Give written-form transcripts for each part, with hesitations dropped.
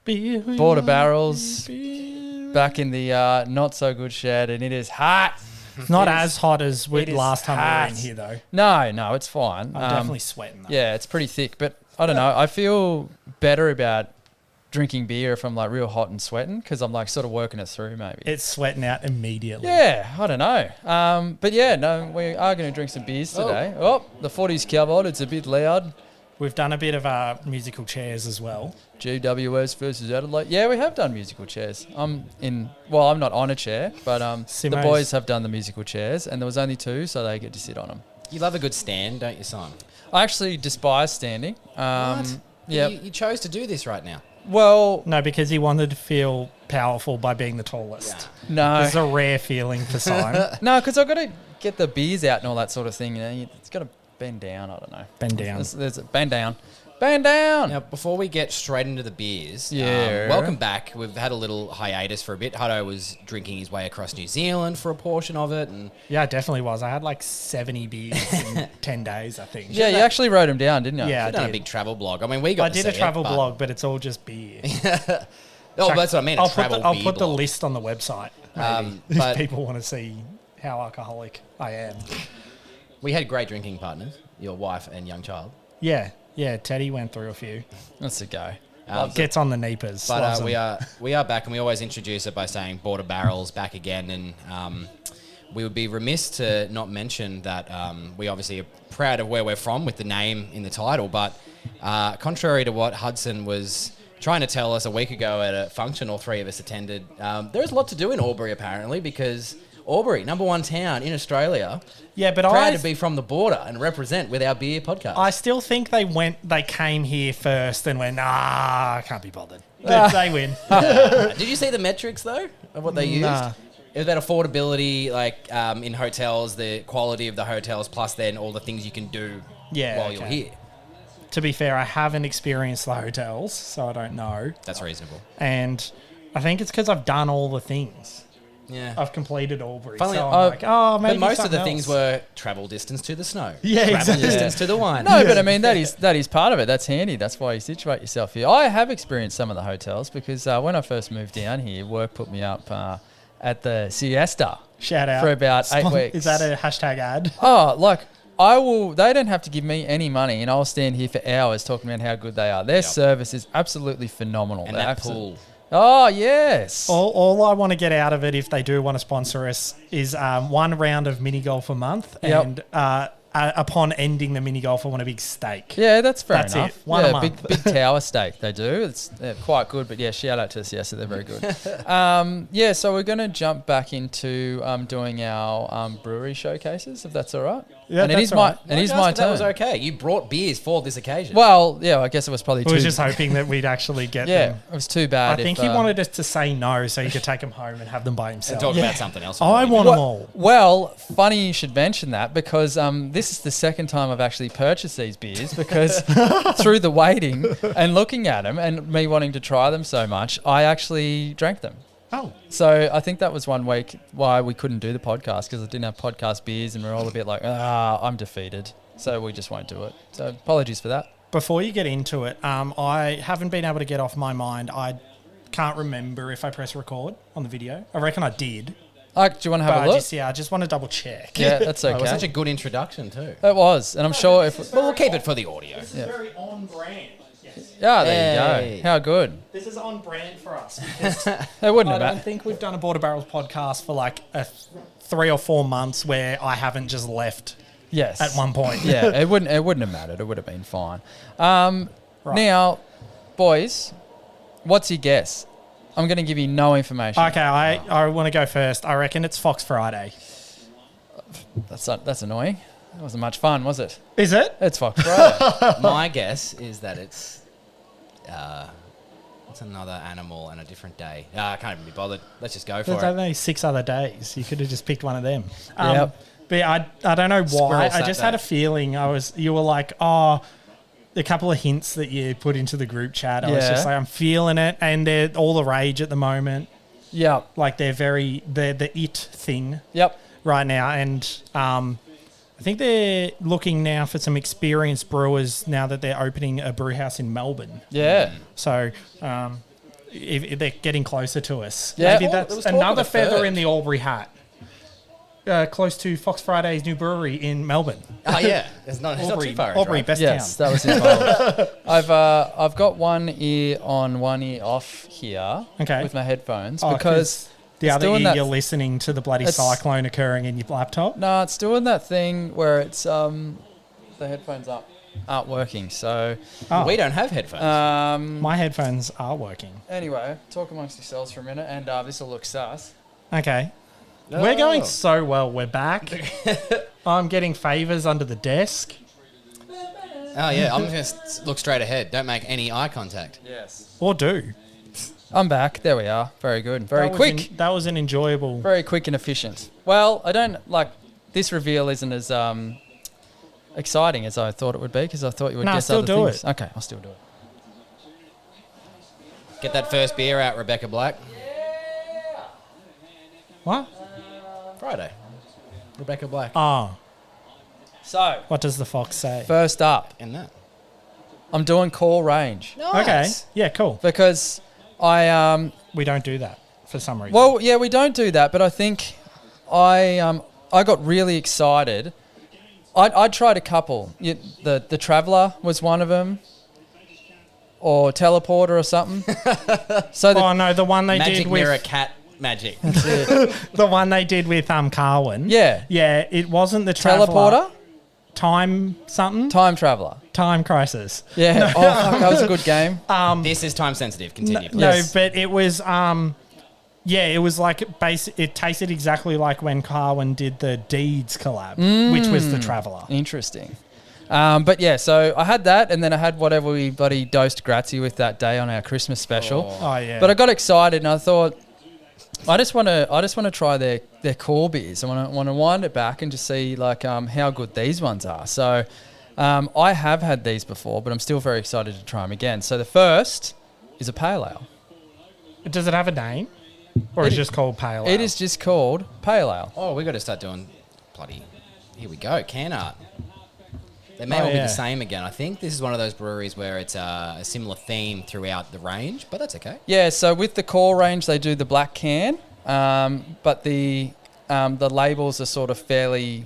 Border barrels back in the not so good shed, and it is hot. It's not as hot as last time we were in here, though. No, it's fine. I'm definitely sweating, though. Yeah, it's pretty thick, but I don't know. I feel better about drinking beer if I'm like real hot and sweating because I'm like sort of working it through maybe. It's sweating out immediately. Yeah, I don't know. But yeah, no, we are going to drink some beers today. Oh, the 40's covered. It's a bit loud. We've done a bit of musical chairs as well. GWS versus Adelaide. Yeah, we have done musical chairs. I'm not on a chair, but the boys have done the musical chairs, and there was only 2, so they get to sit on them. You love a good stand, don't you, Simon? I actually despise standing. What? Yeah. You chose to do this right now. Well, no, because he wanted to feel powerful by being the tallest. Yeah. No, it's a rare feeling for Simon. No, because I've got to get the beers out and all that sort of thing. You know, it's got to bend down. I don't know. Bend down. There's bend down. Bend down. Now, before we get straight into the beers, yeah. Welcome back. We've had a little hiatus for a bit. Hutto was drinking his way across New Zealand for a portion of it. And yeah, it definitely was. I had like 70 beers in 10 days, I think. Yeah, you actually wrote them down, didn't you? Yeah, I did. A big travel blog. I mean, we got I did a travel blog, but it's all just beer. Oh, that's what I mean. I'll put the list on the website, if people want to see how alcoholic I am. We had great drinking partners, your wife and young child. Yeah, Teddy went through a few. That's a go. Gets on the neepers. But we are back, and we always introduce it by saying Border Barrels back again. And we would be remiss to not mention that we obviously are proud of where we're from with the name in the title. But contrary to what Hudson was trying to tell us a week ago at a function all 3 of us attended, there's a lot to do in Albury apparently, because Albury, number 1 town in Australia. Yeah, but proud to be from the border and represent with our beer podcast. I still think they came here first and went, I can't be bothered. They win. Did you see the metrics though of what they used? Nah. It was about affordability, like in hotels, the quality of the hotels, plus then all the things you can do while you're here. To be fair, I haven't experienced the hotels, so I don't know. That's reasonable. And I think it's because I've done all the things. Yeah, I've completed Albury. Finally, so I'm like, maybe. But most of the else. things were travel distance to the snow. Yeah, travel distance to the wine. No, but I mean that is part of it. That's handy. That's why you situate yourself here. I have experienced some of the hotels because when I first moved down here, work put me up at the Siesta. Shout out for about 8 weeks. Is that a hashtag ad? Oh, like I will. They don't have to give me any money, and I'll stand here for hours talking about how good they are. Their service is absolutely phenomenal. And that pool. Oh, yes. All I want to get out of it, if they do want to sponsor us, is 1 round of mini golf a month. Yep. And upon ending the mini golf, I want a big steak. Yeah, that's fair That's enough. One a month. big tower steak they do. It's quite good, but yeah, shout out to Siesta. They're very good. So we're going to jump back into doing our brewery showcases, if that's all right. Yeah, and that's right. It is my turn. That was okay. You brought beers for this occasion. Well, yeah, I guess it was probably I was just hoping that we'd actually get them. It was too bad. I think he wanted us to say no so he could take them home and have them by himself. And talk about something else. I want them all. Well, funny you should mention that because this is the second time I've actually purchased these beers because through the waiting and looking at them and me wanting to try them so much, I actually drank them. Oh. So I think that was one week why we couldn't do the podcast because I didn't have podcast beers and we're all a bit like, I'm defeated. So we just won't do it. So apologies for that. Before you get into it, I haven't been able to get off my mind. I can't remember if I pressed record on the video. I reckon I did. Do you want to have a look? I just want to double check. Yeah, that's okay. It was such a good introduction too. It was. And I'm sure if... Well, we'll keep it for the audio. This is very on brand. Yeah, there you go. How good. This is on brand for us. It wouldn't have I don't think we've done a Border Barrels podcast for like 3 or 4 months where I haven't just left. Yes. At one point. Yeah, it wouldn't have mattered. It would have been fine. Now, boys, what's your guess? I'm going to give you no information. Okay, I want to go first. I reckon it's Fox Friday. That's annoying. That wasn't much fun, was it? Is it? It's Fox Friday. My guess is that it's another animal and a different day. I can't even be bothered. Let's just go for There's it. only 6 other days. You could have just picked one of them. Yep. But I don't know why. Squirrel I just had a feeling you were like, a couple of hints that you put into the group chat. I was just like, I'm feeling it, and they're all the rage at the moment. Yep. Like they're the it thing. Yep. Right now, and I think they're looking now for some experienced brewers now that they're opening a brew house in Melbourne. Yeah. So if they're getting closer to us. Yeah. Maybe Oh, there that's was talk of another a feather third. in the Albury hat. Close to Fox Friday's new brewery in Melbourne. Oh yeah, it's not too far. Albury, Right? best Yes, town. that was involved. I've got one ear on, one ear off here Okay. with my headphones Oh, because the it's other doing ear that- you're listening to the bloody It's- cyclone occurring in your laptop. no, it's doing that thing where it's the headphones aren't working. So Oh, We don't have headphones. my headphones are working. anyway, talk amongst yourselves for a minute, and this will look sus. Okay. No. We're going so well. We're back. I'm getting favours under the desk. Oh yeah, I'm just look straight ahead. Don't make any eye contact. Yes, Or do. I'm back. There we are. Very good. Very quick. That was an enjoyable. Very quick and efficient. Well, I don't like this reveal isn't as exciting as I thought it would be because I thought you would Nah, guess still other do things. it. Okay, I'll still do it. Get that first beer out, Rebecca Black. What? Friday. Rebecca Black. Oh, So, what does the fox say? first up, And that. I'm doing core range Okay. Yeah, cool. because I We don't do that for some reason. well, yeah, we don't do that, but I think I got really excited. I tried a couple. The Traveller was one of them, or Teleporter or something. So Oh no, the one they Magic did with mirror cat magic. the one they did with Carwin. yeah, Yeah, it wasn't the Traveller. Teleporter, Time something. Time Traveller. Time Crisis. Yeah. Oh fuck, that was a good game. This is time sensitive. Continue, please. No, Yes. but it was yeah, it was like it tasted exactly like when Carwin did the Deeds collab, which was the Traveller. Interesting. But yeah, so I had that, and then I had whatever we bloody dosed Grazie with that day on our Christmas special. Oh yeah. But I got excited, and I thought, I just want to try their core beers. I want to wind it back and just see like how good these ones are. So I have had these before, but I'm still very excited to try them again. So the first is a pale ale. Does it have a name, or it's just called Pale Ale? It is just called pale ale. Oh, we got to start doing bloody. Here we go. Can art. They may Oh, all be yeah. the same again. I think this is one of those breweries where it's a similar theme throughout the range, but that's okay. Yeah, so with the core range, they do the black can, but the labels are sort of fairly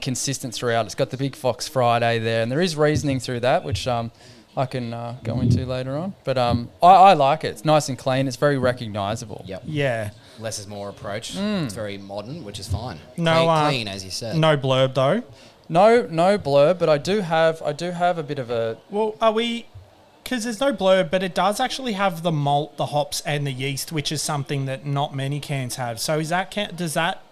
consistent throughout. It's got the big Fox Friday there, and there is reasoning through that, which I can go into later on. But I like it. It's nice and clean. It's very recognisable. Yep. Yeah. Less is more approach. It's very modern, which is fine. No, Clean, as you said. No blurb though. No blurb, but I do have a bit of a Well, are we? Because there's no blurb, but it does actually have the malt, the hops, and the yeast, which is something that not many cans have. So is that does that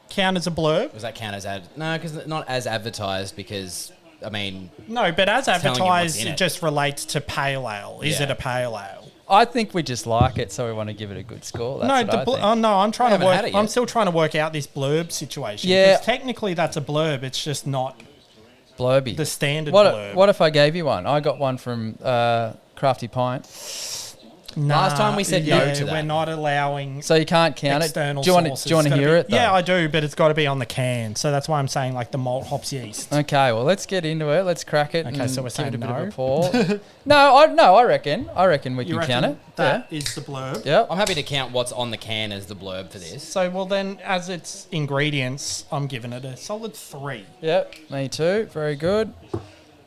count as a blurb? Does that count as ad? No, because not as advertised. Because I mean, No, but as telling you what's advertised, in it it. just relates to pale ale. Is Yeah. it a pale ale? I think we just like it, so we want to give it a good score. That's No, what I think. oh no, I'm trying to haven't work. had it I'm yet. still trying to work out this blurb situation. Yeah. 'Cause technically that's a blurb. It's just not Blurby. the standard What blurb. what if I gave you one? I got one from Crafty Pint. Last time we said no to that. We're not allowing So you can't count external it. Do you want sources. to It's gotta hear be- it? Though? Yeah, I do, but it's got to be on the can. So that's why I'm saying like the malt, hops, yeast. Okay, well let's get into it. Let's crack it. Okay, and so we're give saying it a bit of no? a pour. no, I reckon we You can count reckon it. that is the blurb? Yeah. Yep. I'm happy to count what's on the can as the blurb for this. So well then, as its ingredients, I'm giving it a solid 3. Yep. Me too. Very good.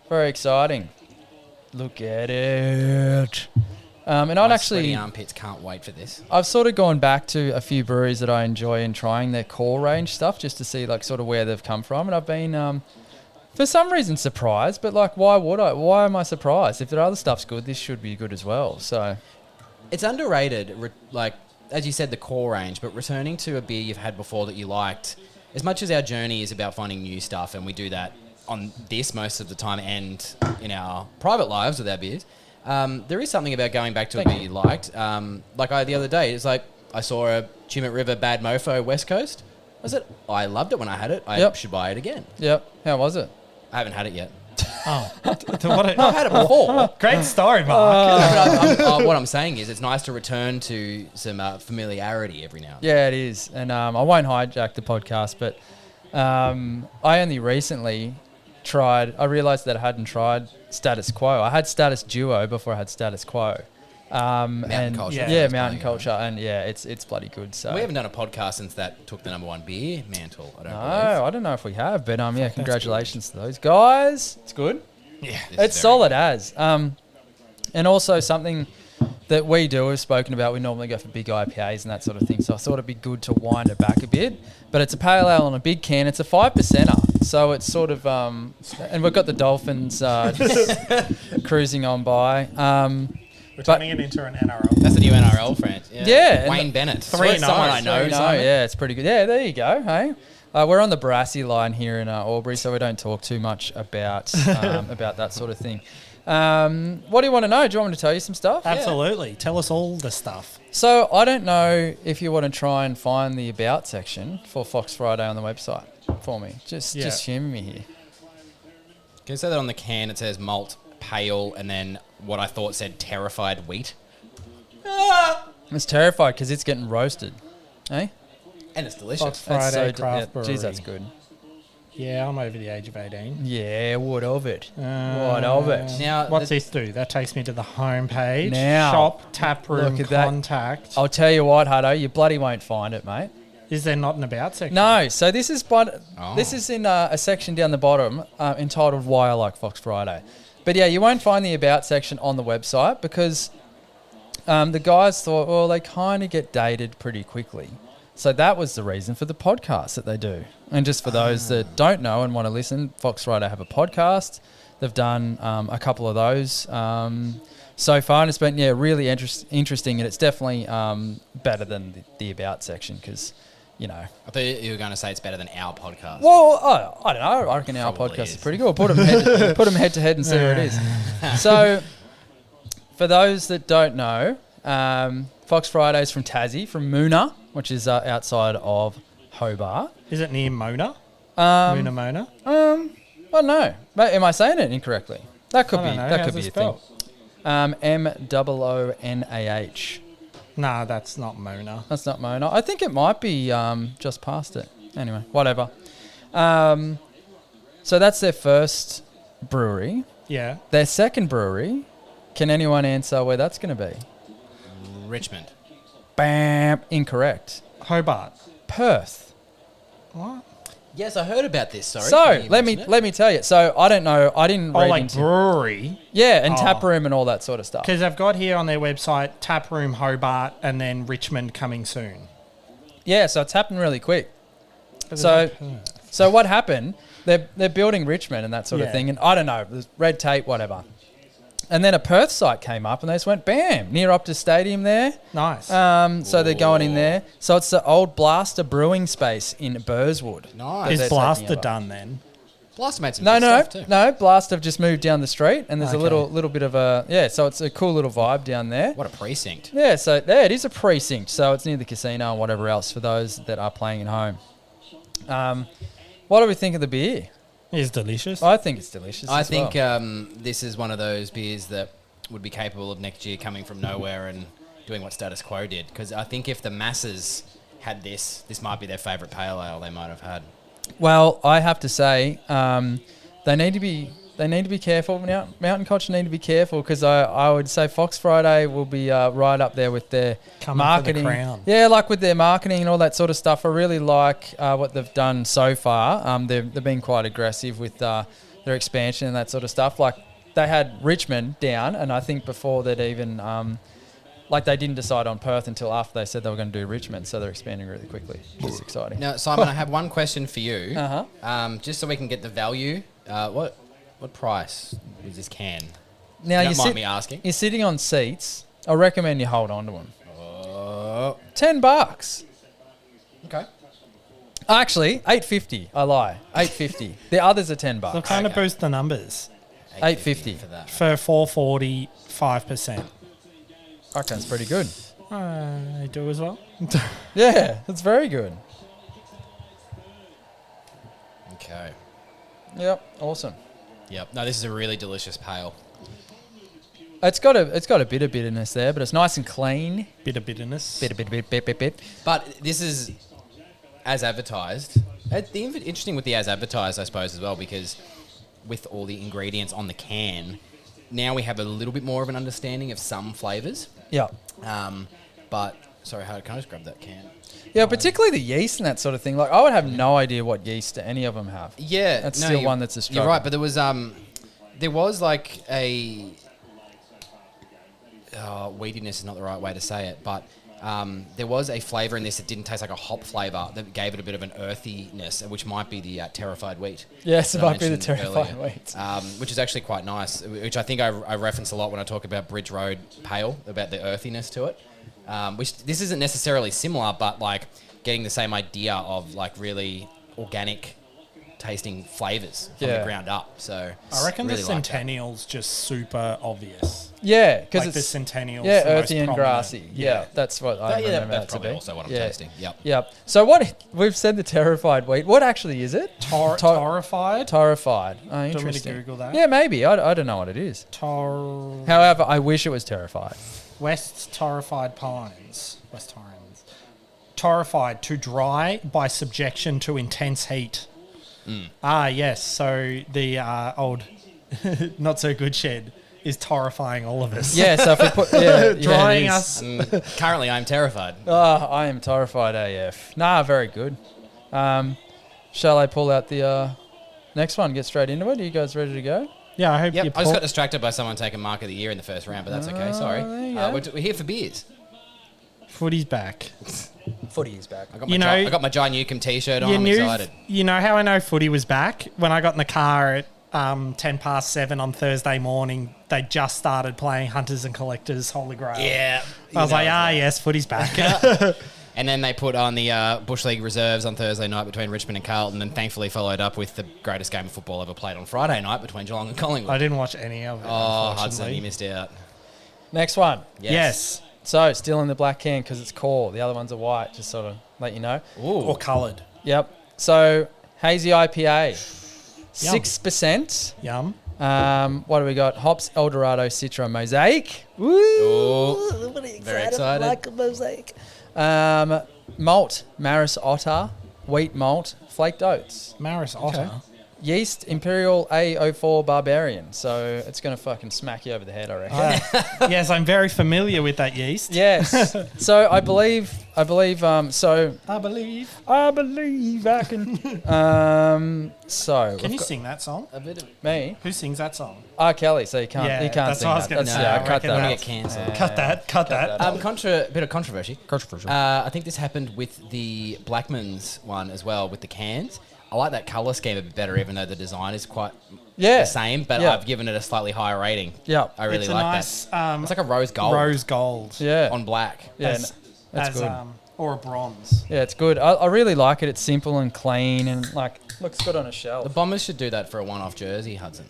Very exciting. Look at it. And I'd My actually. sweaty armpits can't wait for this. I've sort of gone back to a few breweries that I enjoy and trying their core range stuff just to see like sort of where they've come from. And I've been, for some reason, surprised. But like, why would I? Why am I surprised? If their other stuff's good, this should be good as well. So It's underrated, like as you said, the core range, but returning to a beer you've had before that you liked, as much as our journey is about finding new stuff, and we do that on this most of the time and in our private lives with our beers, there is something about going back to a beer you liked. The other day, it's like I saw a Tumut River Bad Mofo West Coast. I loved it when I had it. I Yep. should buy it again. yep. How was it? I haven't had it yet. Oh, what I've a had it before. great story, Mark. But what I'm saying is it's nice to return to some familiarity every now and then. Yeah, it is. And I won't hijack the podcast, but I only recently tried. I realised that I hadn't tried Status Quo. I had Status Duo before I had Status Quo. Mountain culture. Yeah, mountain culture, and it's bloody good. So We haven't done a podcast since that took the #1 beer mantle. I don't believe. I don't know if we have, but congratulations to those guys. It's good. Yeah, It's solid as. And also something that we do, we've spoken about, we normally go for big IPAs and that sort of thing. So I thought it'd be good to wind it back a bit. But it's a pale ale on a big can. It's a 5%er. So it's sort of, and we've got the Dolphins just cruising on by. We're turning it into an NRL. That's a new NRL friend. Yeah, Wayne Bennett. 3-0. Someone I know. Yeah, it's pretty good. Yeah, there you go. Hey, we're on the Brassy line here in Albury, so we don't talk too much about that sort of thing. What do you want to know? Do you want me to tell you some stuff? Absolutely. Tell us all the stuff. So I don't know if you want to try and find the About section for Fox Friday on the website for me. Just humour me here. Can you say that on the can it says malt, pale, and then what I thought said terrified wheat? It's terrified because it's getting roasted. Eh? And it's delicious. Fox Friday Craft Brewery. Geez, that's good. Yeah, I'm over the age of 18. Yeah, what of it? What of it? Now, What's this do? That takes me to the homepage. Now, Shop, tap room, look at that. contact. I'll tell you what, Hutto, you bloody won't find it, mate. Is there not an about section? No, so this is in a section down the bottom entitled Why I Like Fox Friday. But yeah, you won't find the About section on the website because the guys thought, well, they kind of get dated pretty quickly. So that was the reason for the podcast that they do. And just for those that don't know and want to listen, Fox Friday have a podcast. They've done a couple of those so far, and it's been really interesting, and it's definitely better than the About section because, you know. I thought you were going to say it's better than our podcast. Well, I don't know. I reckon our Probably podcast is. is pretty good. Put them head to head and see where it is. So, for those that don't know, Fox Friday's from Tassie, from Moona, which is outside of Hobart. Is it near Mona? I Mona? don't know. Am I saying it incorrectly? That could I be. don't know. That How's could be it a thing. spelled? Monah. Nah, that's not Mona. That's not Mona. I think it might be just past it. Anyway, whatever. So that's their first brewery. Yeah. Their second brewery. Can anyone answer where that's going to be? Richmond. Bam. Incorrect. Hobart. Perth. What? Yes, I heard about this. Sorry. So Can you let mention it? me tell you. So I don't know. I didn't Oh, read like into brewery. yeah, and Oh. tap room and all that sort of stuff. Because they've got here on their website tap room Hobart and then Richmond coming soon. Yeah, so it's happened really quick. But So- they're not Perth. So what happened? They're building Richmond and that sort of Yeah. thing, and I don't know, there's red tape, whatever. And then a Perth site came up, and they just went bam near Optus Stadium there. Nice. So they're going in there. So it's the old Blaster Brewing space in Burswood. Nice. Is they're Blaster taking over. done then? Blaster made some No, good no, stuff too. no. Blaster have just moved down the street, and there's a Okay. little bit of a so it's a cool little vibe down there. What a precinct. Yeah, so there it is, a precinct. So it's near the casino and whatever else for those that are playing at home. What do we think of the beer? It's delicious. I think it's delicious. I as think well. this is one of those beers that would be capable of next year coming from nowhere and doing what Status Quo did. Because I think if the masses had this might be their favourite pale ale they might have had. Well, I have to say, they need to be careful. Now, Mountain Culture need to be careful because I would say Fox Friday will be right up there with their Coming for the marketing. crown. Yeah, like with their marketing and all that sort of stuff. I really like what they've done so far. They've been quite aggressive with their expansion and that sort of stuff. Like they had Richmond down, and I think before that even like they didn't decide on Perth until after they said they were going to do Richmond, so they're expanding really quickly, which is exciting. Now, Simon, I have one question for you. Uh-huh. Just so we can get the value. What price is this can? Now Don't mind me asking. You're sitting on seats. I recommend you hold on to them. Oh, $10. okay. Actually, $8.50. I lie. $8.50. The others are $10. They'll kind of Okay. boost the numbers. $8.50 for that. For 440, 5%. I reckon it's pretty good. I do as well. Yeah, it's very good. Okay. Yep, awesome. Yep. No, this is a really delicious pale. It's got a bit of bitterness there, but it's nice and clean. Bit of bitterness. Bit. But this is as advertised. Interesting with the as advertised, I suppose, as well, because with all the ingredients on the can, now we have a little bit more of an understanding of some flavors. Yeah. But sorry, can I just grab that can? Yeah, particularly the yeast and that sort of thing. Like, I would have no idea what yeast any of them have. Yeah, That's still one that's a struggle. You're right, but there was like a weediness is not the right way to say it, but there was a flavour in this that didn't taste like a hop flavour that gave it a bit of an earthiness, which might be the terrified wheat. Yes, it that I might be the mentioned terrified earlier, wheat. which is actually quite nice, which I think I reference a lot when I talk about Bridge Road Pale, about the earthiness to it. Which this isn't necessarily similar, but like getting the same idea of like really organic tasting flavours from the ground up. So I reckon really the like that. Centennial's just super obvious. Yeah, because Like the it's Centennial's yeah, the most earthy and prominent. grassy. Yeah, that's what I remember that that's to probably be. also what I'm Yeah. tasting. Yep. Yep. So what we've said the terrified wheat. What actually is it? Torrified. Terrified. Oh, Do you want me to interesting. Google that? Yeah, maybe. I don't know what it is. Tor. However, I wish it was terrified. West Torrified Pines. West Torrens. Torrified, to dry by subjection to intense heat. Ah, yes. So the old not so good shed is torrifying all of us. Yeah, so if we put Drying it is. us. Currently, I'm terrified. Oh, I am terrified AF. Nah, very good. Shall I pull out the next one? Get straight into it. Are you guys ready to go? Yeah, I hope Yep, you I just got distracted by someone taking Mark of the Year in the first round, but that's okay. Sorry. there you go. We're here for beers. Footy's back. Footy is back. I got You my know- I got my John Newcomb t-shirt on. You I'm knew, excited. you know how I know footy was back? When I got in the car at 7:10 on Thursday morning, they just started playing Hunters and Collectors Holy Grail. Yeah. I was like, yes, footy's back. And then they put on the Bush League reserves on Thursday night between Richmond and Carlton, and thankfully followed up with the greatest game of football ever played on Friday night between Geelong and Collingwood. I didn't watch any of it. Oh, Hudson, unfortunately. you missed out. Next one. Yes. So, still in the black can because it's core. The other ones are white, just sort of let you know. Ooh. Or coloured. Yep. So, Hazy IPA. Yum. 6%. Yum. What do we got? Hops, Eldorado, Citra, Mosaic. Woo! Ooh. Very excited. Like a mosaic. Malt, Maris Otter, wheat malt, flaked oats. Maris Otter. Yeast, Imperial A04 Barbarian. So it's going to fucking smack you over the head, I reckon. Yes, I'm very familiar with that yeast. Yes. So I believe, I believe. I can. So. Can you got sing that song? A bit of me? Who sings that song? R. Kelly, so you can't, Yeah, you can't that's sing what I was that. gonna That's, say. yeah, I cut reckon want to that. get cancelled. Cut that. Bit of controversy. Controversial. I think this happened with the Blackman's one as well, with the cans. I like that colour scheme a bit better, even though the design is quite the same, but Yeah. I've given it a slightly higher rating. Yeah. I really It's a like nice that. It's like a rose gold rose gold. Yeah. on black. Yeah, As, that's as, good. or a bronze. Yeah, it's good. I really like it. It's simple and clean and like looks good on a The shelf. Bombers should do that for a one-off jersey, Hudson.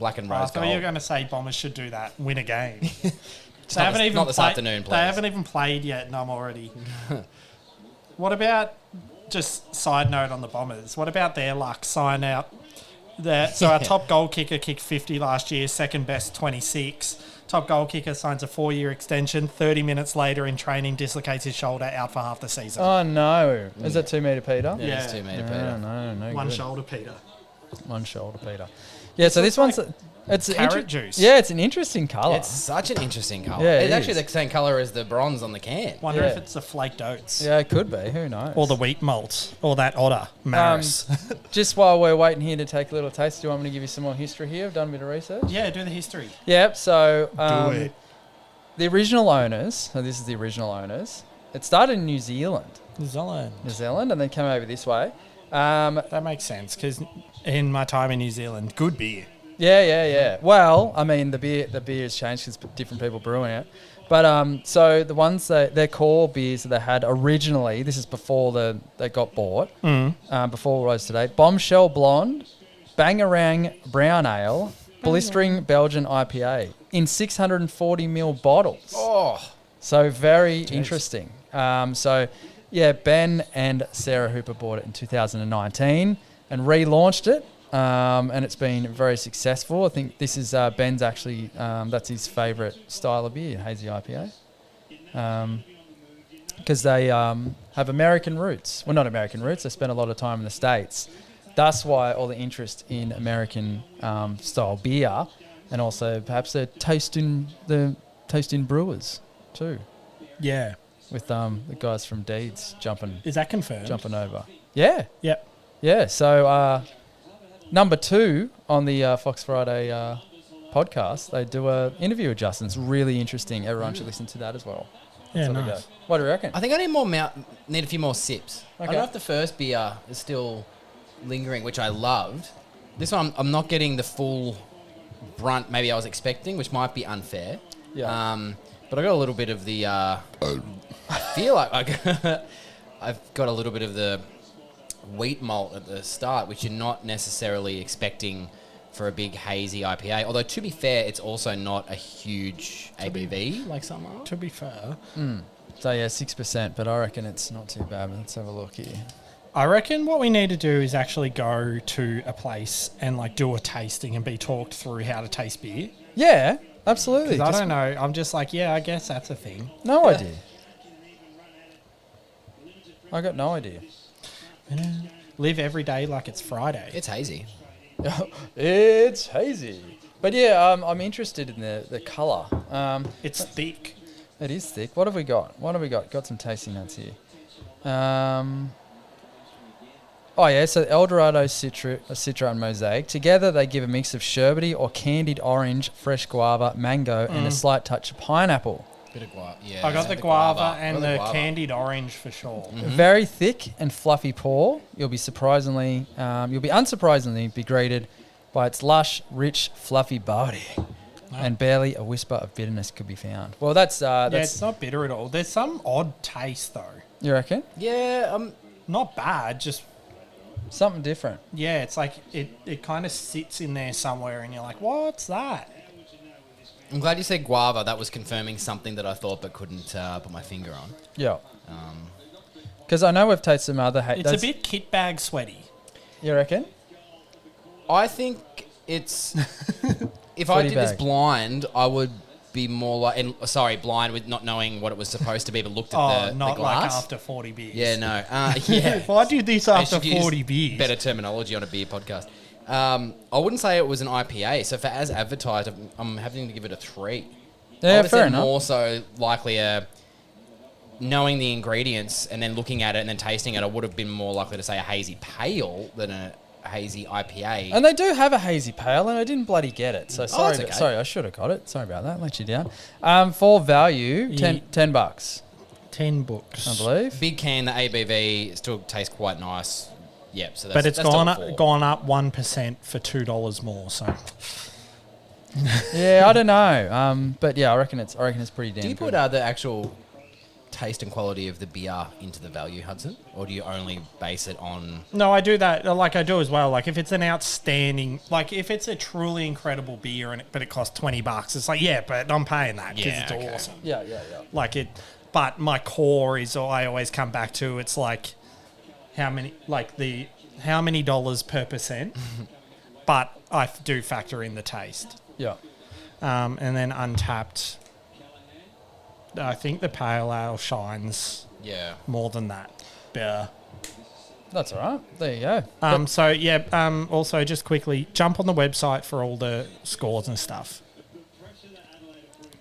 Black and I rose thought you were gold. going to say Bombers should do that, win a game. Not this afternoon, please. They haven't even played yet, and I'm already. What about, just side note on the Bombers, what about their luck? Sign out. So our top goal kicker kicked 50 last year, second best 26. Top goal kicker signs a 4-year extension. 30 minutes later in training, dislocates his shoulder, out for half the season. Oh no! Is that 2 meter Peter? Yeah, Yeah. it's 2 metre, No, Peter. no, One good. shoulder, Peter. One shoulder Peter. Yeah, so this one's it's carrot juice. Yeah, it's an interesting colour. It's such an interesting colour. Yeah, it it's actually is. the same colour as the bronze on the can. Wonder Yeah. if it's the flaked oats. Yeah, it could be. Who knows? Or the wheat malt. Or that otter. Maris. Just while we're waiting here to take a little taste, do you want me to give you some more history here? I've done a bit of research. Yeah, do the history. Yep. So Do it. the original owners. So this is the original owners. It started in New Zealand, New Zealand. and then came over this way. That makes sense because in my time in New Zealand, good beer. Yeah. Well, I mean, the beer has changed because different people brewing it. But so the ones their core beers that they had originally, this is before they got bought, before Rose Today, Bombshell Blonde, Bangarang Brown Ale, Blistering Belgian IPA in 640ml bottles. Oh, So very interesting. So yeah, Ben and Sarah Hooper bought it in 2019 and relaunched it. And it's been very successful. I think this is Ben's actually, that's his favourite style of beer, Hazy IPA. Because they have American roots. Well, not American roots. They spent a lot of time in the States. That's why all the interest in American style beer. and also perhaps they're tasting brewers too, Yeah. with the guys from Deeds jumping Is that confirmed? over. Yeah, Yep. yeah. So number 2 on the Fox Friday podcast, they do a interview with Justin. It's really interesting. Everyone should listen to that as well. Yeah, So there we nice. go. What do you reckon? I think I need a few more sips. I Okay. don't know if the first beer is still lingering, which I loved. This one, I'm not getting the full brunt maybe I was expecting, which might be unfair. Yeah. But I got a little bit of the... I feel like I've got a little bit of the wheat malt at the start, which you're not necessarily expecting for a big hazy IPA. Although, to be fair, it's also not a huge ABV like some are. To be fair, So yeah, 6%, but I reckon it's not too bad. Let's have a look here. I reckon what we need to do is actually go to a place and like do a tasting and be talked through how to taste beer. Yeah, absolutely. 'Cause I Just don't know. I'm just like, yeah, I guess that's a thing. no idea. I got no idea. Live every day like it's Friday. It's hazy. It's hazy. But yeah, I'm interested in the colour. It's thick. It is thick. What have we got? Got some tasting notes here. Oh yeah, so Eldorado, Citra and Mosaic. Together they give a mix of sherbety or candied orange, fresh guava, mango and a slight touch of pineapple. Bit of guava. Yeah. I got the guava and the candied orange for sure. Very thick and fluffy pour. You'll be unsurprisingly be greeted by its lush, rich, fluffy body. And barely a whisper of bitterness could be found. Well, that's It's not bitter at all. There's some odd taste though. you reckon? Yeah. Not bad, just Something different. yeah, it's like it kind of sits in there somewhere and you're like, what's that? I'm glad you said guava. That was confirming something that I thought but couldn't put my finger on. Yeah. Because I know we've tasted some other... It's a bit kit bag sweaty. You reckon? I think it's... if I Footy did this bag. blind, I would be more like... blind with not knowing what it was supposed to be, but looked at the not glass. like after 40 beers. Yeah, no. Yeah. If I did this I after should use 40 beers, Better terminology on a beer podcast. I wouldn't say it was an IPA, so for as advertised, I'm having to give it a 3. I Yeah, would've fair said enough. more so likely knowing the ingredients and then looking at it and then tasting it, I would have been more likely to say a hazy pale than a hazy IPA. And they do have a hazy pale, and I didn't bloody get it. So sorry, that's okay. sorry, I should have got it. Sorry about that. Let you down. For value, $10, $10, 10 books. I believe. Big can, the ABV still tastes quite nice. Yep, so that's But it's that's still a 4. gone up 1% for $2 more. So Yeah, I don't know. But yeah, I reckon it's pretty damn Do you good. put the actual taste and quality of the beer into the value, Hudson? Or do you only base it on... no, I do that. Like I do as well. Like if it's an outstanding, like if it's a truly incredible beer but it costs $20, it's like but I'm paying that because Yeah, it's okay. awesome. Yeah. Like it, but my core is I always come back to it's like how many dollars per percent, but I do factor in the taste. Yeah. And then Untapped, I think the pale ale shines more than that beer. That's all right. There you go. Also just quickly jump on the website for all the scores and stuff.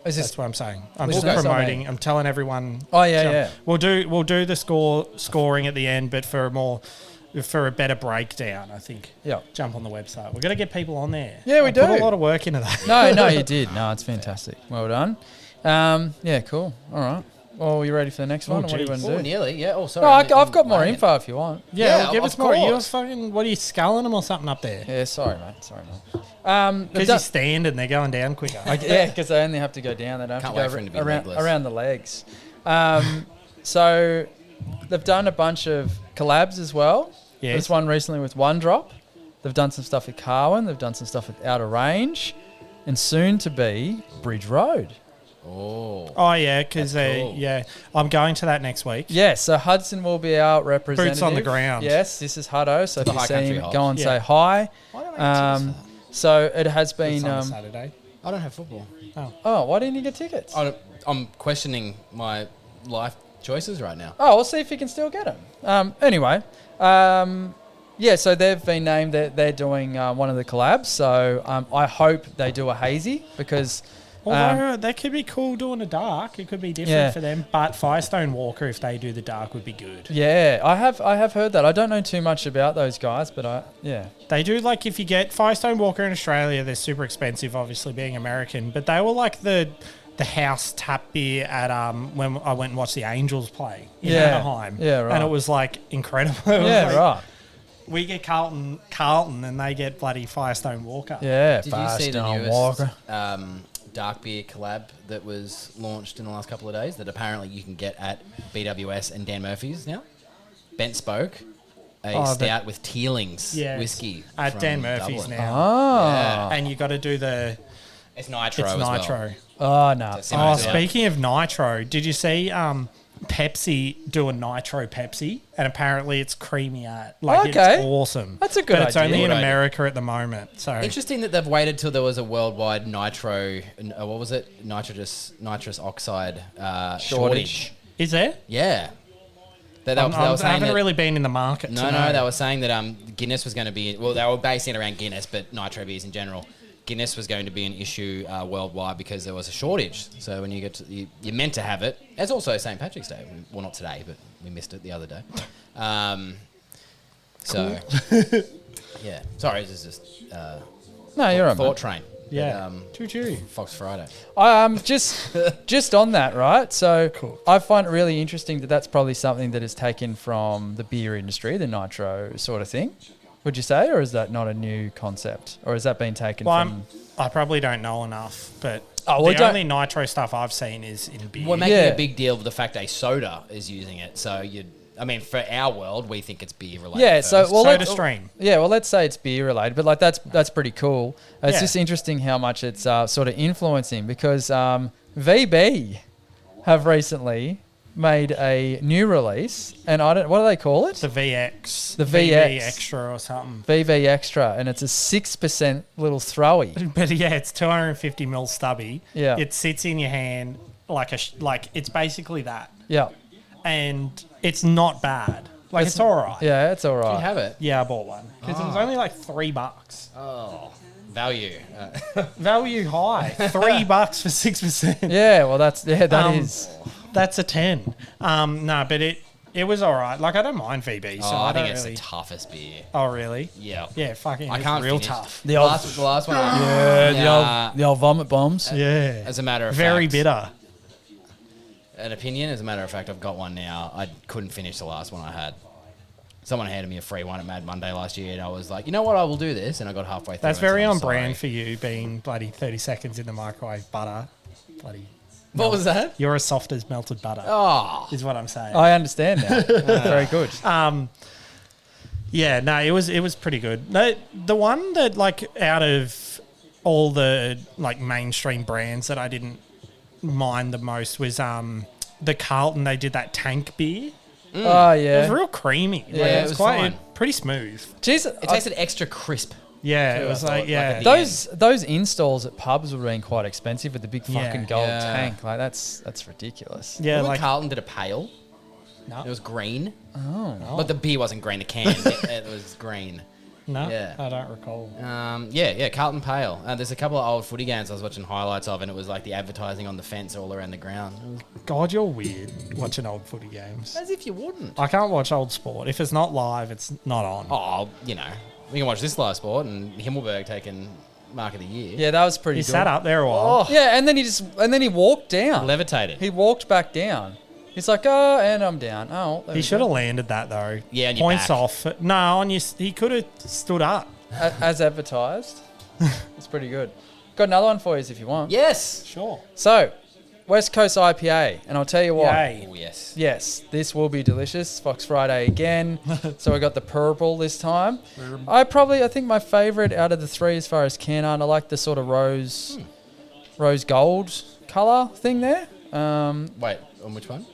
Is That's this? what I'm saying. I'm We'll just go promoting. somewhere. I'm telling everyone. Oh yeah. We'll do the scoring at the end, but for a better breakdown, I think. Yeah. Jump on the website. We've got to get people on there. Yeah, we I put do. a lot of work into that. No, you did. No, it's fantastic. Well done. Yeah, cool. All right. Well, you ready for the next one? Or what do you want to do? Oh, nearly. Yeah. Oh, sorry. No, I've got more info if you want. Yeah, give of us more. You're course. fucking. What are you sculling them or something up there? Yeah, sorry, mate. Because you stand and they're going down quicker. Yeah, because they only have to go down. They don't Can't have wait to for go him to be around, legless. around the legs. So they've done a bunch of collabs as well. Yes. There's one recently with One Drop. They've done some stuff with Carwin. They've done some stuff with Outer Range. And soon to be Bridge Road. Oh yeah, because cool. I'm going to that next week. Yeah, so Hudson will be our representative. Boots on the ground. Yes, this is Hutto. So if The you High see Country him, Hop. go and Yeah. say hi. Why don't I get tickets for that? So it has It's been. on a Saturday. I don't have football. Oh, why didn't you get tickets? I'm questioning my life choices right now. Oh, we'll see if you can still get them. Anyway, Yeah, so they've been named that they're doing one of the collabs. So I hope they do a hazy because Although that could be cool doing a dark. It could be different for them. But Firestone Walker, if they do the dark, would be good. yeah, I have heard that. I don't know too much about those guys, but They do, like, if you get Firestone Walker in Australia, they're super expensive, obviously being American. But they were like the house tap beer at when I went and watched the Angels play in Anaheim. Yeah, right. And it was like incredible. It was yeah, like, right. We get Carlton, and they get bloody Firestone Walker. Yeah, Did you see the Firestone newest Walker. dark beer collab that was launched in the last couple of days that apparently you can get at BWS and Dan Murphy's now? Bent Spoke, a stout with Teelings whiskey at from Dan Murphy's Dublin. now. Oh, Yeah. And you got to do the... It's nitro It's as well. nitro. oh no. So Simmo did it. Speaking of nitro, did you see Pepsi do a nitro Pepsi? And apparently it's creamy at. Like, Okay. it's awesome. That's a good But it's idea. only in Good idea. America at the moment. So Interesting that they've waited till there was a worldwide nitro, what was it? Nitrous oxide shortage. is there? Yeah. They were I saying haven't that, really been in the market. to No, know. they were saying that Guinness was going to be... Well, they were basing it around Guinness, but nitro beers in general. Guinness was going to be an issue worldwide because there was a shortage. So when you get to... You're meant to have it. It's also St. Patrick's Day. Well, not today, but we missed it the other day. So... yeah. Sorry, this is just... No, you're right. Thought train. Yeah. But, Choo-choo. Fox Friday. Just on that, right? So Cool. I find it really interesting that that's probably something that is taken from the beer industry, the nitro sort of thing. Would you say, or is that not a new concept, or has that been taken from? I probably don't know enough, but Oh, well, the only nitro stuff I've seen is in beer. We're making Yeah. a big deal of the fact a soda is using it. So for our world, we think it's beer related. Yeah, so first. well, Soda stream. Yeah, well, let's say it's beer related, but like that's pretty cool. It's Yeah. just interesting how much it's sort of influencing because VB have recently made a new release, and what do they call it? The VX. The VV VX. Extra or something. VB Extra, and it's a 6% little throwy. But yeah, it's 250 ml stubby. Yeah. It sits in your hand like it's basically that. Yeah, And it's not bad. Like, it's all right. yeah, it's all Do you right. have it? Yeah, I bought one. Because it was only like $3. Oh, value. Value high. $3 for 6%. Yeah, well, that is. That's a 10. No, but it was all right. Like, I don't mind VB, so Oh, I I think don't it's really... the toughest beer. Oh, really? Yeah. Yeah, fucking I it's can't real finish. tough. The old- the last one. The old vomit bombs. Yeah. As a matter of Very fact, bitter. An opinion. As a matter of fact, I've got one now. I couldn't finish the last one I had. Someone handed me a free one at Mad Monday last year, and I was like, you know what, I will do this. And I got halfway through. That's and said, very "I'm on sorry." brand for you, being bloody 30 seconds in the microwave butter. Bloody... What was that? You're as soft as melted butter, Oh, is what I'm saying. I understand now. Very good. Yeah, no, it was pretty good. The one that, like, out of all the, like, mainstream brands that I didn't mind the most was the Carlton. They did that tank beer. Oh It was yeah. real creamy. Yeah, Like, it was fine. pretty smooth. Jeez, it tasted extra crisp. Yeah, Too, it was I like, thought, yeah. like a those installs at pubs would have been quite expensive with the big Yeah. fucking gold Yeah. tank. Like that's ridiculous. yeah, Remember when like, Carlton did a pale? no, It was green. Oh. But the beer wasn't green. The can it was green. no, yeah. I don't recall. Yeah, Carlton Pale. There's a couple of old footy games I was watching highlights of, and it was like the advertising on the fence all around the ground. It was, God, you're weird watching old footy games. as if you wouldn't. I can't watch old sport. If it's not live, it's not on. Oh, we can watch this live sport and Himmelberg taking Mark of the Year. Yeah, that was pretty He good. sat up there a while. Yeah, and then he walked down. Levitated. He walked back down. He's like, oh, and I'm down. Oh, there He we should go. have landed that though. Yeah, on your Points back. off. No, on your. He could have stood up. As advertised. It's pretty good. Got another one for you if you want. Yes. Sure. So, West Coast IPA, and I'll tell you what. Yay. Oh, yes. Yes, this will be delicious. Fox Friday again. So we got the purple this time. I think my favourite out of the three as far as can art, I like the sort of rose gold colour thing there. Wait, on which one?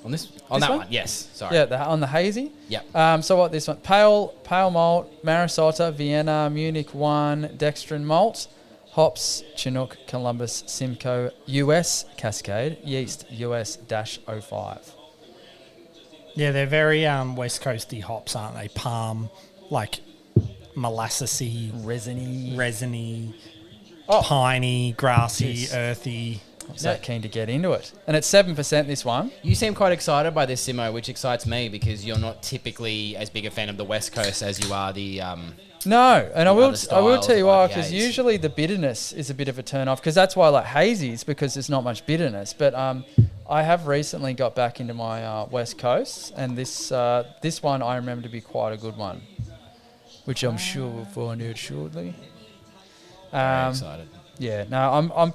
On this? On This that one? one? Yes. Sorry. Yeah, on the hazy. Yep. So what this one? Pale malt, Marisota, Vienna, Munich 1, dextrin malt, hops, Chinook, Columbus, Simcoe, US, Cascade, yeast, US-05. Yeah, they're very West Coasty hops, aren't they? Palm, like molassesy, resiny, piney, grassy, Yes. earthy. So keen to get into it. And it's 7% this one. You seem quite excited by this, Simmo, which excites me because you're not typically as big a fan of the West Coast as you are the. No, and I will styles tell you of why, because IPAs. usually the bitterness is a bit of a turn off, because that's why I like hazies, because there's not much bitterness. But I have recently got back into my West Coast, and this one I remember to be quite a good one, which I'm sure we'll find out shortly. Very excited. Yeah, no, I'm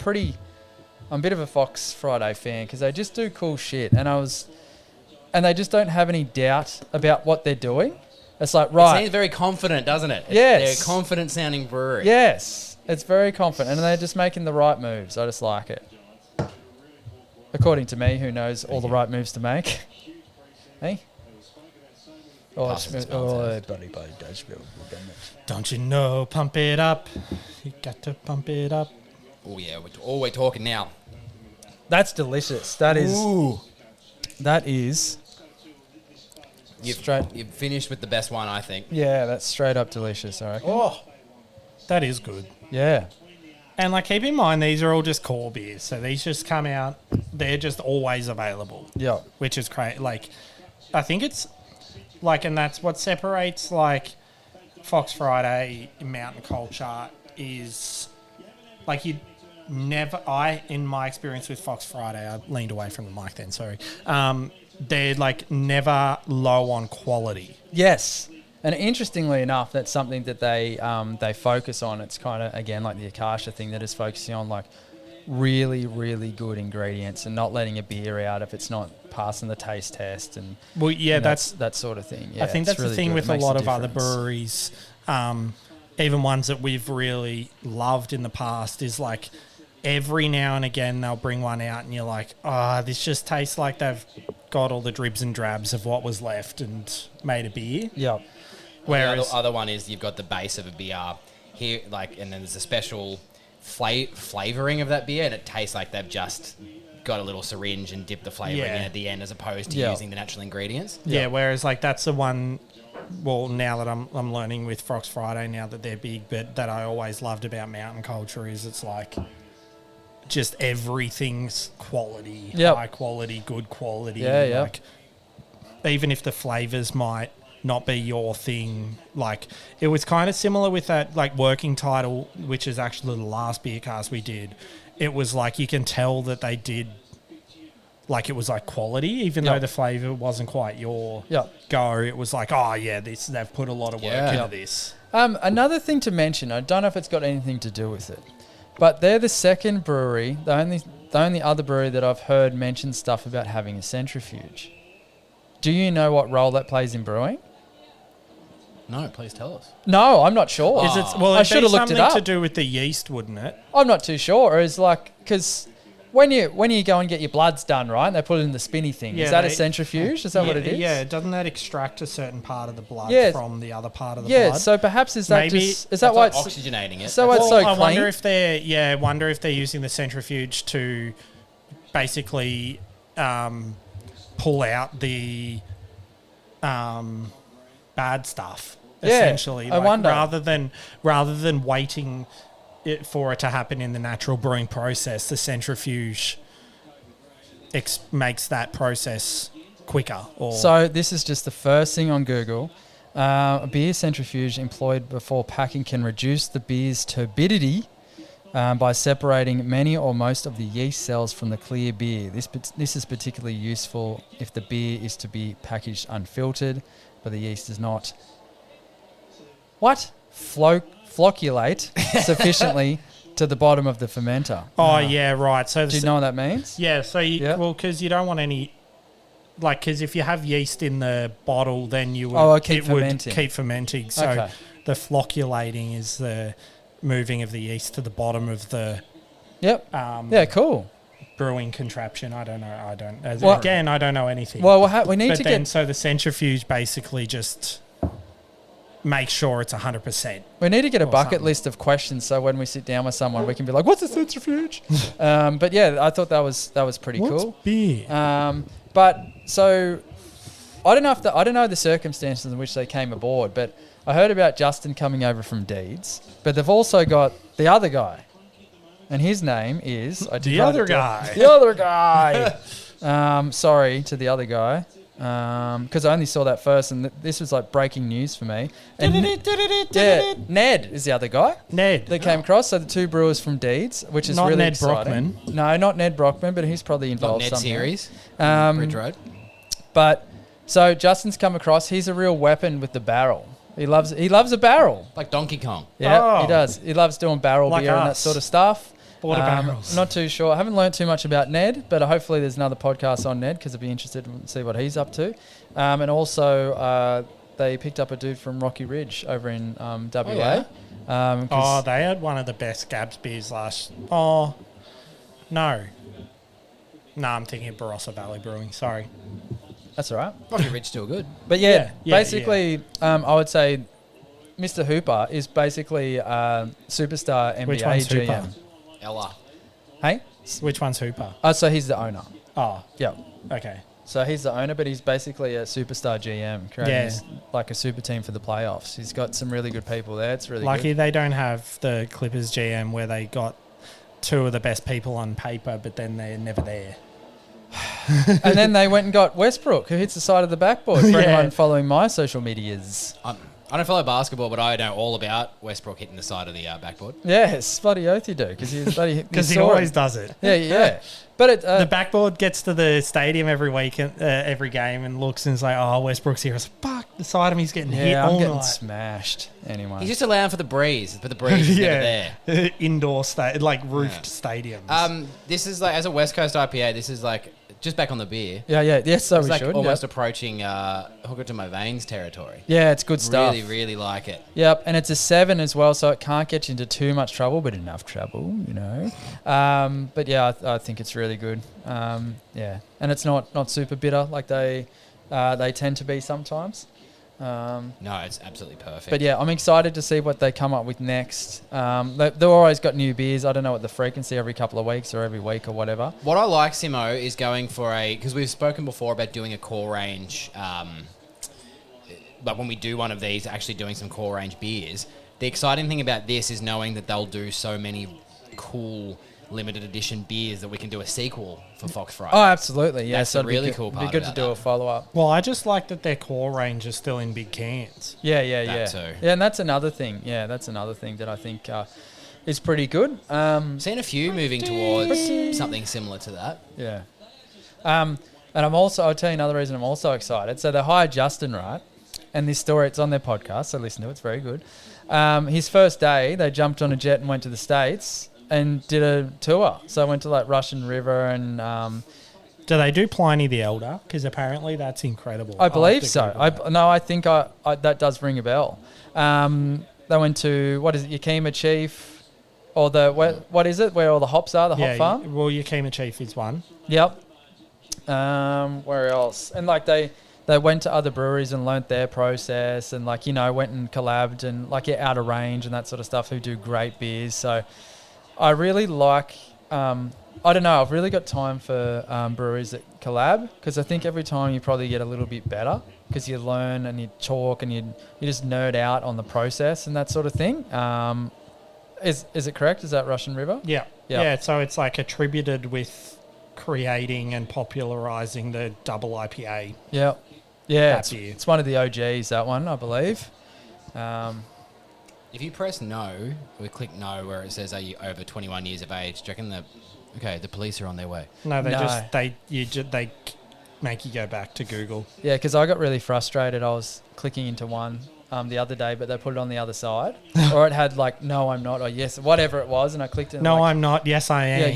a bit of a Fox Friday fan, because they just do cool shit, and they just don't have any doubt about what they're doing. It's like, It right. seems very confident, doesn't it? Yes. They're a confident sounding brewery. Yes, it's very confident, and they're just making the right moves. I just like it. According to me, who knows all the right moves to make? Hey? Pass it to Spell, buddy, don't spill. Don't you know? Pump it up. You got to pump it up. Oh yeah, we're talking now. That's delicious. That is straight. You've finished with the best one, I think. Yeah, that's straight up delicious, I reckon. Oh, that is good. Yeah. And like, keep in mind, these are all just core beers, so these just come out. They're just always available. Yeah. Which is great. Like, I think it's like, and that's what separates like Fox Friday Mountain Culture is like you never. In my experience with Fox Friday, I leaned away from the mic then. Sorry. They're like never low on quality. Yes. And interestingly enough, that's something that they focus on. It's kind of, again, like the Akasha thing, that is focusing on like really, really good ingredients and not letting a beer out if it's not passing the taste test. And Well, yeah, that's that sort of thing. Yeah, I think it's that's the really thing good. with It a makes lot a of other difference. breweries, even ones that we've really loved in the past, is like every now and again they'll bring one out and you're like, this just tastes like they've got all the dribs and drabs of what was left and made a beer. Yeah. Whereas The other one is you've got the base of a beer here, like, and then there's a special flavoring of that beer, and it tastes like they've just got a little syringe and dipped the flavoring in at the end, as opposed to using the natural ingredients. Yeah, whereas like that's the one. Well, now that I'm learning with Fox Friday, now that they're big, but that I always loved about Mountain Culture is it's like just everything's quality, high quality, good quality. Yeah. Like, even if the flavors might not be your thing, like it was kind of similar with that like working title, which is actually the last Beercast we did. It was like you can tell that they did. Like it was like quality, even though the flavour wasn't quite your go. It was like, they've put a lot of work into this. Another thing to mention, I don't know if it's got anything to do with it, but they're the second brewery, the only other brewery that I've heard mention stuff about having a centrifuge. Do you know what role that plays in brewing? No, please tell us. No, I'm not sure. Is it? Well, I should have looked it up. Something to do with the yeast, wouldn't it? I'm not too sure. It's like, because when you go and get your bloods done, right, and they put it in the spinny thing, is that a centrifuge? Is that what it is? Yeah, doesn't that extract a certain part of the blood from the other part of the blood? blood? So perhaps is that why it's oxygenating it? So it's so clean? I wonder if they're using the centrifuge to basically pull out the bad stuff. Essentially, I wonder. rather than waiting for it to happen in the natural brewing process, the centrifuge makes that process quicker. So this is just the first thing on Google. A beer centrifuge employed before packing can reduce the beer's turbidity by separating many or most of the yeast cells from the clear beer. This is particularly useful if the beer is to be packaged unfiltered, but the yeast does not flocculate sufficiently to the bottom of the fermenter. Oh, yeah, right. So do you know what that means? Yeah, so because you don't want any, like, because if you have yeast in the bottle, then you would keep fermenting. So the flocculating is the moving of the yeast to the bottom of the cool brewing contraption. I don't know. Again, I don't know anything. Well, we need to get. So the centrifuge basically just make sure it's 100%. We need to get a bucket list of questions, so when we sit down with someone, we can be like, "What's a centrifuge?" But yeah, I thought that was pretty cool. What's beer? But so I don't know the circumstances in which they came aboard, but I heard about Justin coming over from Deeds, but they've also got the other guy, and his name is The other guy. The other guy. Sorry to the other guy, because I only saw that first, and this was like breaking news for me. And Ned is the other guy. Ned. That came across. So the two brewers from Deeds, which is Not really Ned exciting. Brockman. No, not Ned Brockman, but he's probably Not involved. Ned somehow. Series. Bridge Road. But so Justin's come across. He's a real weapon with the barrel. He loves a barrel. Like Donkey Kong. Yeah, he Oh. does. He loves doing barrel Like beer and that us. sort of stuff. Border barrels. Not too sure. I haven't learned too much about Ned, but hopefully there's another podcast on Ned because I'd be interested to see what he's up to. And also they picked up a dude from Rocky Ridge over in WA. Oh, they had one of the best Gabs beers last. Oh, no. No, I'm thinking of Barossa Valley Brewing. Sorry. That's all right. Rocky Ridge still good. But Yeah, basically, I would say Mr. Hooper is basically superstar NBA Which one's GM. Hooper? Ella. Hey? Which one's Hooper? So he's the owner. Oh, Yeah. okay. So he's the owner, but he's basically a superstar GM, creating Yeah. this, like a super team for the playoffs. He's got some really good people there. It's really Lucky good. they don't have the Clippers GM where they got two of the best people on paper, but then they're never there. And then they went and got Westbrook, who hits the side of the backboard. For Yeah. anyone following my social medias. I don't follow basketball, but I know all about Westbrook hitting the side of the backboard. Yes, bloody oath you do, because Because he always does it. Yeah. But it, The backboard gets to the stadium every week, every game, and looks and is like, "Oh, Westbrook's here." It's like, fuck, the side of me's getting hit yeah, I'm all getting night. smashed anyway. He's just allowing for the breeze, but the breeze is never there. Indoor roofed stadiums. This is like, as a West Coast IPA, this is like just back on the beer. Yes, so It's we like should. almost Yep. approaching hook it to my veins territory. Yeah, it's good stuff. Really, really like it. Yep, and it's a 7 as well, so it can't get you into too much trouble, but enough trouble, you know. But yeah, I think it's really good. Yeah, and it's not super bitter like they tend to be sometimes. No, it's absolutely perfect. But yeah, I'm excited to see what they come up with next. They've always got new beers. I don't know what the frequency, every couple of weeks or every week or whatever. What I like, Simmo, is going for because we've spoken before about doing a core range, but when we do one of these, actually doing some core range beers. The exciting thing about this is knowing that they'll do so many cool limited edition beers that we can do a sequel for Fox Friday. Oh, absolutely. Yeah, That's so the really it'd be cool good, part be good to about do a that. follow-up. Well, I just like that their core range is still in big cans. Yeah. That too. Yeah, and that's another thing. Yeah, that's another thing that I think is pretty good. Seen a few moving towards something similar to that. Yeah. And I'll tell you another reason I'm also excited. So they hired Justin, right? And this story, it's on their podcast, so listen to it. It's very good. His first day, they jumped on a jet and went to the States and did a tour. So I went to like Russian River and Do they do Pliny the Elder? Because apparently that's incredible. I I'll have believe to so. Google that. I think that does ring a bell. They went to, what is it, Yakima Chief, or what is it, where all the hops are, the hop farm? Well, Yakima Chief is one. Yep. Where else? And like they went to other breweries and learnt their process and like, you know, went and collabed and like out of range and that sort of stuff, who do great beers. So I really like, I don't know, I've really got time for breweries that collab, because I think every time you probably get a little bit better because you learn and you talk and you just nerd out on the process and that sort of thing. Is it correct? Is that Russian River? Yeah. Yeah. Yeah, so it's like attributed with creating and popularizing the double IPA. Yeah. Yeah, Happy. it's one of the OGs, that one, I believe. If you press no, or click no where it says, are you over 21 years of age, do you reckon the police are on their way? No, they No. they make you go back to Google. Yeah, because I got really frustrated. I was clicking into one the other day, but they put it on the other side. Or it had like, no, I'm not, or yes, whatever it was. And I clicked it. And No, like, I'm not. Yes, I am. yeah,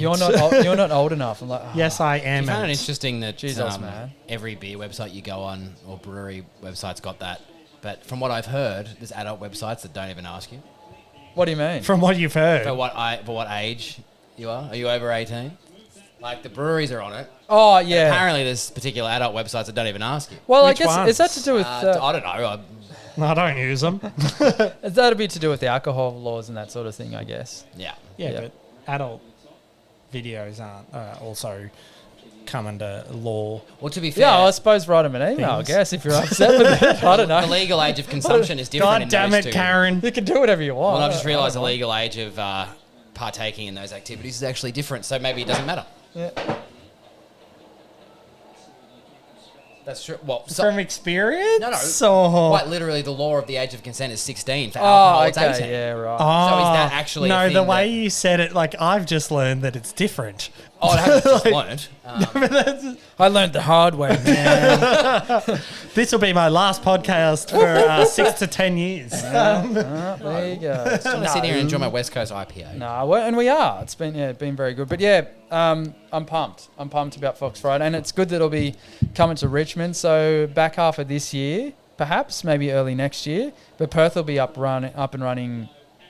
you're not old enough. I'm like, oh, Yes, I I am. found it interesting that Jesus, man. every beer website you go on, or brewery website's got that. But from what I've heard, there's adult websites that don't even ask you. What do you mean? From what you've heard. For what age you are? Are you over 18? Like, the breweries are on it. Oh, yeah. Apparently, there's particular adult websites that don't even ask you. Well, Which I guess, is that to do with, I don't know. I don't use them. that'd be to do with the alcohol laws and that sort of thing, I guess. Yeah. Yeah, Yeah. but adult videos aren't also come under law. Well, to be fair, Yeah, I suppose write him an email, I guess, if you're upset with it. I don't know. the legal age of consumption is different. God damn it, Karen. You can do whatever you want. Well, I've just realised the legal age of partaking in those activities is actually different, so maybe it doesn't matter. Yeah. That's true. Well, From experience? no, So, quite literally, the law of the age of consent is 16. For alcohol, it's 18. Yeah, right. So is that actually a No, thing the way that- you said it, like, I've just learned that it's different. Oh, I haven't just learned. I learned the hard way, man. This will be my last podcast for 6 to 10 years. There you go. I'm going to sit here and enjoy my West Coast IPA. No, and we are. It's been very good. But yeah, I'm pumped. I'm pumped about Fox Friday, and it's good that it'll be coming to Richmond. So back half of this year, perhaps maybe early next year. But Perth will be up and running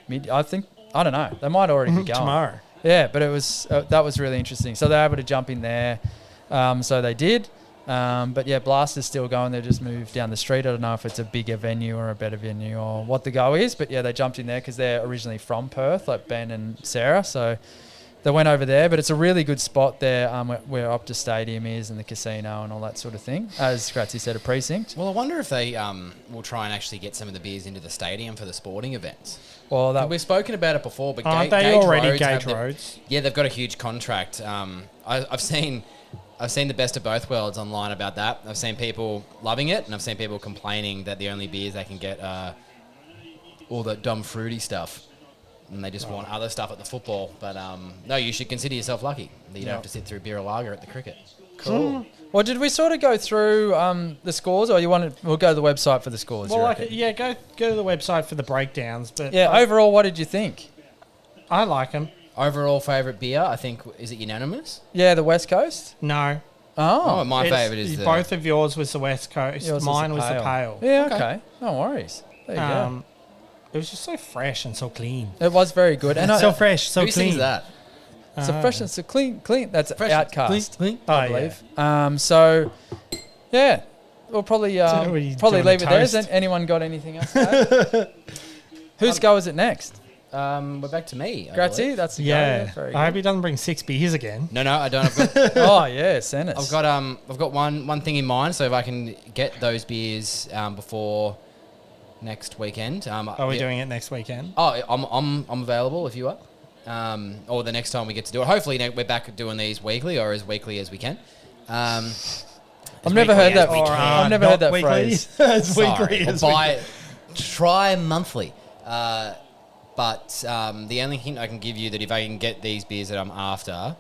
mid. I don't know. They might already be going Tomorrow. Yeah, but it was that was really interesting. So they're able to jump in there. So they did. But yeah, Blast is still going. They just moved down the street. I don't know if it's a bigger venue or a better venue or what the go is. But yeah, they jumped in there because they're originally from Perth, like Ben and Sarah. So they went over there. But it's a really good spot there where Optus Stadium is and the casino and all that sort of thing. As Scratzy said, a precinct. Well, I wonder if they will try and actually get some of the beers into the stadium for the sporting events. Well, We've spoken about it before, but Aren't they Gage already Roads Gage have Roads? Yeah, they've got a huge contract. I've seen the best of both worlds online about that. I've seen people loving it, and I've seen people complaining that the only beers they can get are all the dumb fruity stuff, and they just want other stuff at the football. But no, you should consider yourself lucky that you don't have to sit through beer or lager at the cricket. cool. Well, did we sort of go through the scores, or we'll go to the website for the scores? Well, you like, reckon? yeah, go to the website for the breakdowns. But Yeah, overall, what did you think? I like them. Overall favourite beer, I think, is it unanimous? Yeah, the West Coast. No. Oh, Oh, my favourite is the... both of yours was the West Coast. yours Mine was the pale. Yeah, Okay. okay. No worries. There you go. It was just so fresh and so clean. It was very good, and So fresh, so Who clean. sings that? so fresh and so clean. That's Fresh, Outcast, clean. Oh, I yeah. believe. So, yeah, we'll probably what are you probably doing, leave a it there. toast? Has anyone got anything else to add? Whose go is it next? We're back to me. I Grazie, believe. that's the go. Yeah. Very I hope good. he doesn't bring 6 beers again. No, I don't. I've got, Oh yeah, send us. I've got one thing in mind. So if I can get those beers before next weekend, Are we doing it next weekend? Oh, I'm available if you are, or the next time we get to do it. Hopefully we're back doing these weekly or as weekly as we can. I've never heard that. Or, I've never heard that weekly. phrase. As Sorry, weekly as try monthly. But the only hint I can give you that if I can get these beers that I'm after,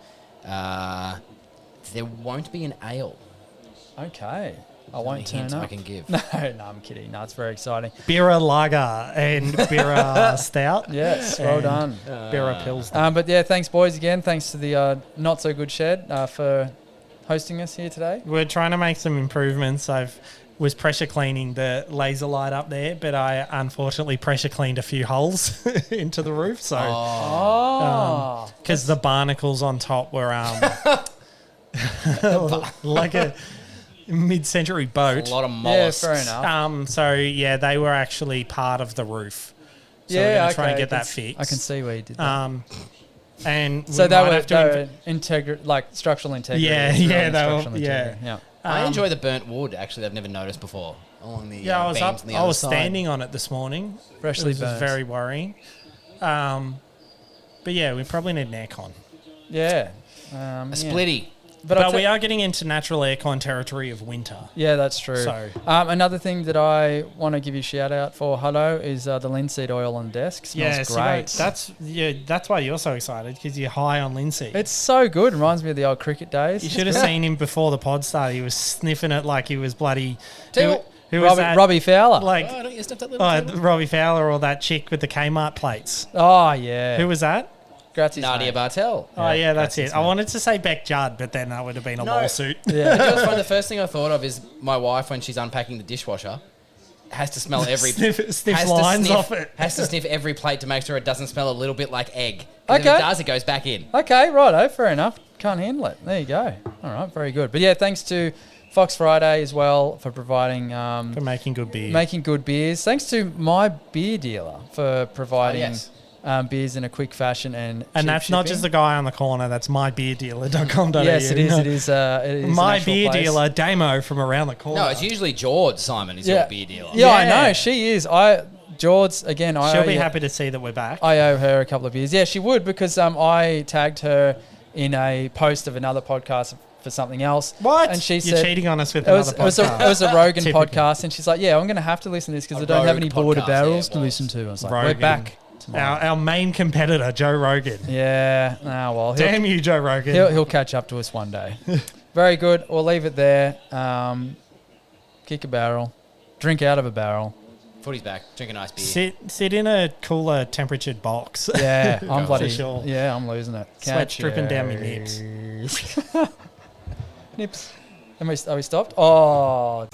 there won't be an ale. Okay, I Only won't turn hint up. I can give. No, I'm kidding. No, it's very exciting. Beer lager and beer stout. Yes, well And done. Beer pills. But yeah, thanks boys again. Thanks to the Not So Good Shed for hosting us here today. We're trying to make some improvements. Was pressure cleaning the laser light up there, but I unfortunately pressure cleaned a few holes into the roof. So Oh, because the barnacles on top were like a mid-century boat. A lot of yeah, mollusks. fair enough. So yeah, they were actually part of the roof. So we're yeah, gonna try and okay, get that I fixed. can see where you did that. And So we they might were, have to like structural integrity. Yeah, rather yeah, than they were- structural yeah. integrity. Yeah. I enjoy the burnt wood. Actually, I've never noticed before along the Yeah, I was beams up. on the I other was side. standing on it this morning. Freshly It was burnt. very worrying. But yeah, we probably need an aircon. Yeah. A Yeah. splitty. But, But we are getting into natural aircon territory of winter. Yeah, that's true. So- Another thing that I want to give you a shout out for, Hutto, is the linseed oil on desk. Smells great. That's why you're so excited, because you're high on linseed. It's so good. Reminds me of the old cricket days. You should have seen him before the pod started. He was sniffing it like he was bloody. Tell you what, Who was Robbie, that? Robbie Fowler. Like don't you stuff that little table? Robbie Fowler or that chick with the Kmart plates. Oh, yeah. Who was that? Grazie's Nadia mate. Bartel. Oh yeah, that's Grazie's it. I mate. wanted to say Beck Judd, but then that would have been a No. lawsuit. Yeah. You know what's funny? The first thing I thought of is my wife, when she's unpacking the dishwasher, has to smell every Sniff has lines to sniff, off it. Has to sniff every plate to make sure it doesn't smell a little bit like egg. 'Cause If Okay. it does, it goes back in. Okay, righto. Fair enough. Can't handle it. There you go. All right, very good. But yeah, thanks to Fox Friday as well for providing For making good beer. making good beers. Thanks to my beer dealer for providing yes. beers in a quick fashion and cheap that's not shipping. just the guy on the corner. That's mybeerdealer.com.au. Yes, it is. It is. It is My an actual beer place. dealer, Damo, from around the corner. No, it's usually George Simon is your beer dealer. Yeah, I Yeah. know. She is. George, again, She'll be happy to see that we're back. I owe her a couple of beers. Yeah, she would, because I tagged her in a post of another podcast for something else. What? And she You're said cheating on us with it was, another it was podcast. it was a Rogan Typical. podcast, and she's like, "Yeah, I'm going to have to listen to this because A I don't have Rogue any border podcast, barrels yeah, to it listen was. to." I was like, Rogan. "We're back tomorrow." Our main competitor, Joe Rogan. Yeah. Well, Damn you, Joe Rogan. he'll catch up to us one day. Very good. We'll leave it there. Kick a barrel, drink out of a barrel. Footy's back. Drink a nice beer. Sit in a cooler temperatured box. Yeah, I'm bloody. For sure. Yeah, I'm losing it. Sweat Catch dripping down my ya. nips. Nips. Are we stopped? Oh.